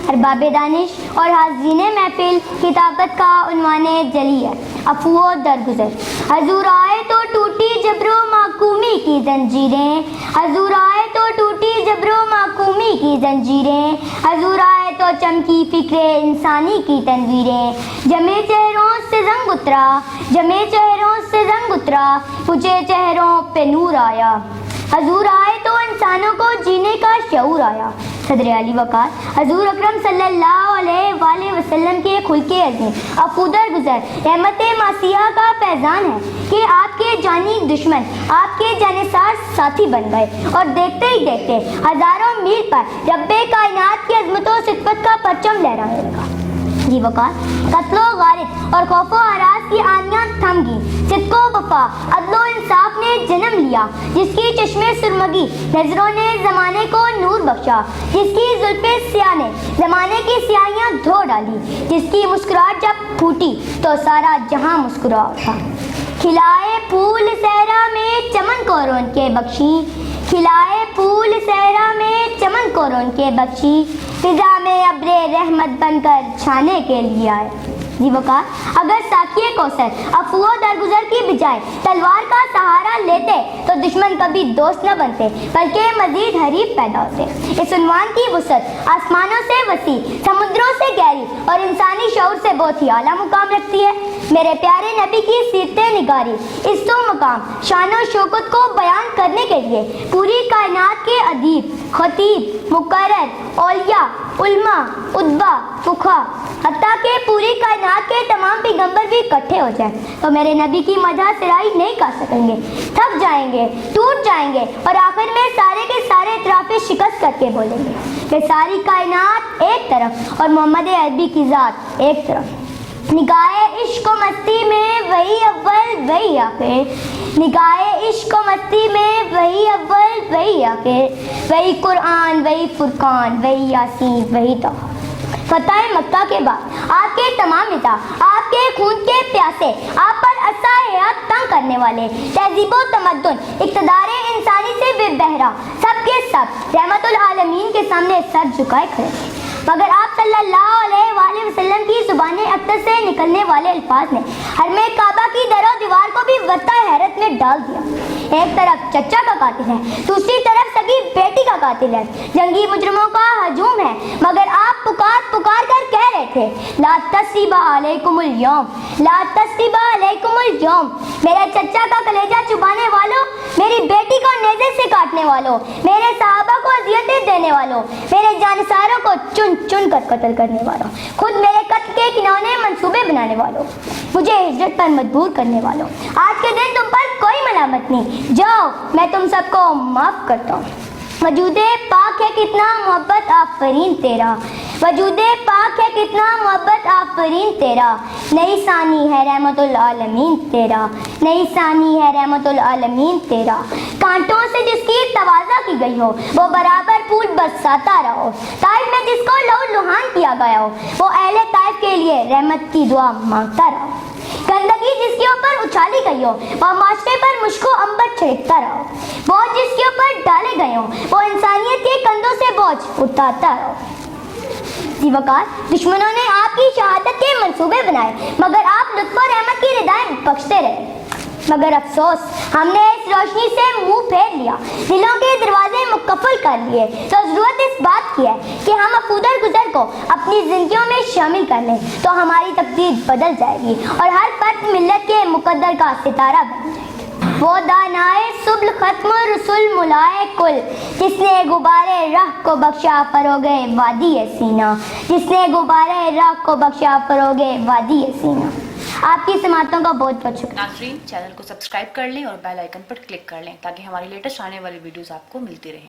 अरबाब दानिश और हाज़रीन महफिल किताबत का उन्वाने जली है अफवो दरगुजर। हजूर आए तो टूटी जबरो माकूमी की जंजीरें, हजूर आए तो टूटी जबरो माकूमी की जंजीरें, हजूर आए तो चमकी फिक्रे इंसानी की तनवीरें। जमे चेहरों से रंग उतरा, जमे चेहरों से रंग उतरा, पूछे चेहरों पे नूर आया। हजूर आए तो इंसानों को जीने का शऊर आया। सदर अली वक़ार हजूर अकरम सल्लल्लाहु अलैहि वसल्लम के खुल्के अज़ीम अफूदर गुज़र रहमत मासिया का फैज़ान है कि आपके जानी दुश्मन आपके जानिसार साथी बन गए और देखते ही देखते हज़ारों मील पर रब्बे कायनात की अज़मत सिफ़त का परचम लहराने लगा। जी वक़ार कत्लो गारिब और खौफो हरास की आनियाँ थम गई। सिद्को वफा अदलो इंसाफ ने जन्म लिया, जिसकी चश्मे सुरमगी नजरों ने जमाने को नूर बख्शा, जिसकी जुल्फे सियाह ने जमाने की स्याहियाँ धो डाली, जिसकी मुस्कुराहट जब फूटी तो सारा जहां मुस्कुरा उठा। खिलाए फूल सहरा में चमन को रौन के बख्शी, खिलाए फूल सहरा में चमन को रौन के बख्शी, फिजा में अब्रे रहमत बनकर छाने के लिए आए। जी वक़ार अगर साकिए कौसर अफवो दरगुजर की बजाय तलवार का सहारा लेते तो दुश्मन कभी दोस्त न बनते बल्कि मजीद हरीफ पैदा होते। इस उन्वान की वुसअत आसमानों से वसी, समुद्रों से गहरी और इंसानी शऊर से बहुत ही आला मुकाम रखती है। मेरे प्यारे नबी की सीरते निगारी इस्सो मकाम शानो शौकत को बयान करने के लिए पूरी कायनात के अदीब, खतीब, मुकर्रर, औलिया, उल्मा, उद्बा, फुक़हा हत्ता के पूरी कायनात के तमाम पैगंबर भी इकट्ठे हो जाए तो मेरे नबी की मदह सिराई नहीं कर सकेंगे, थक जाएंगे, टूट जाएंगे और आखिर में सारे के सारे इतराफ़े शिकस्त करके बोलेंगे कि सारी कायनात एक तरफ और मोहम्मद अरबी की ज़ात एक तरफ। निगाहे इश्क मस्ती में वही अव्वल वही आखिर, निगाहे इश्क मस्ती में वही अव्वल वही आखिर, वही कुरान वही फुरकान वही यासीन वही तौबा। फतह मक्का के बाद आपके तमाम नेता, आपके खून के प्यासे, आप पर असा हयात तंग करने वाले, तहजीबो तमद्दुन, इक़्तिदारे इंसानी से बेबहरा, सबके सब रहमतुल आलमीन के सामने सर झुकाए खड़े थे। मगर आप सल्लल्लाहु अलैहि वसल्लम की ज़ुबान अक़दस से निकलने वाले अल्फाज ने हरमे काबा की दरो दीवार को भी वत्ता हैरत में डाल दिया। एक तरफ चचा का कातिल है, दूसरी तरफ सगी बेटी का कातिल है, जंगी मुजरिमों का हजूम है, मगर आप पुकार पुकार कर कह रहे थे ला तस्रीबा अलैकुमुल यौम, ला तस्रीबा अलैकुमुल यौम। मेरे चचा का कलेजा चुबाने वालों, मेरी बेटी को नेज़े से काटने वालों, मेरे सहाबा को अज़ियतें देने वालों, मेरे जानसारों को चुन चुन कर कत्ल करने वालों, खुद मेरे कत्ल के किनौने मंसूबे बनाने वालों, मुझे हिजरत पर मजबूर करने वालों, आज के दिन तुम पर कोई मलामत नहीं, जाओ मैं तुम सबको माफ़ करता हूँ। वजूदे पाक है कितना मोहब्बत आफरीन तेरा, वजूदे पाक है कितना मोहब्बत आफरीन तेरा, नई सानी है रहमतुल आलमीन तेरा, नई सानी है रहमतुल आलमीन तेरा। कांटों से जिसकी तवाज़ा की गई हो वो बराबर फूल बरसाता रहो, ताइफ में जिसको लहू लुहान किया गया हो वो अहले ताइफ के लिए रहमत की दुआ मांगता रहो। गंदगी जिसके ऊपर उछाली गई हो वह माशरे पर मुश्को अंबर छिड़कता रहो, बोझ जिसके ऊपर डाले गए हो वो इंसानियत के कंधों से बोझ उठाता रहो। जी वक़ार दुश्मनों ने आपकी शहादत के मंसूबे बनाए मगर आप लुत्फ़ और रहमत की रिदाएं बख्शते रहे। मगर अफसोस हमने इस रोशनी से मुंह फेर लिया, दिलों के दरवाजे मुकफ़्फ़ल कर लिए तो ज़रूरत इस बात की है कि हम अफूदर गुज़र को अपनी ज़िंदगियों में शामिल कर लें तो हमारी तकदीर बदल जाएगी और हर फर्द मिल्लत के मुक़द्दर का सितारा बन जाएगा। वो दानाए सुब्ल खत्म रसुल मुलाए कुल, जिसने गुबारे राह को बख्शा फरोगे वादी सीना, जिसने गुबारे राह को बख्शा फरोगे वादी सीना। आपकी समातों का बहुत बहुत शुक्रिया। नाज़रीन चैनल को सब्सक्राइब कर लें और बेल आइकन पर क्लिक कर लें ताकि हमारी लेटेस्ट आने वाली वीडियोस आपको मिलती रहें।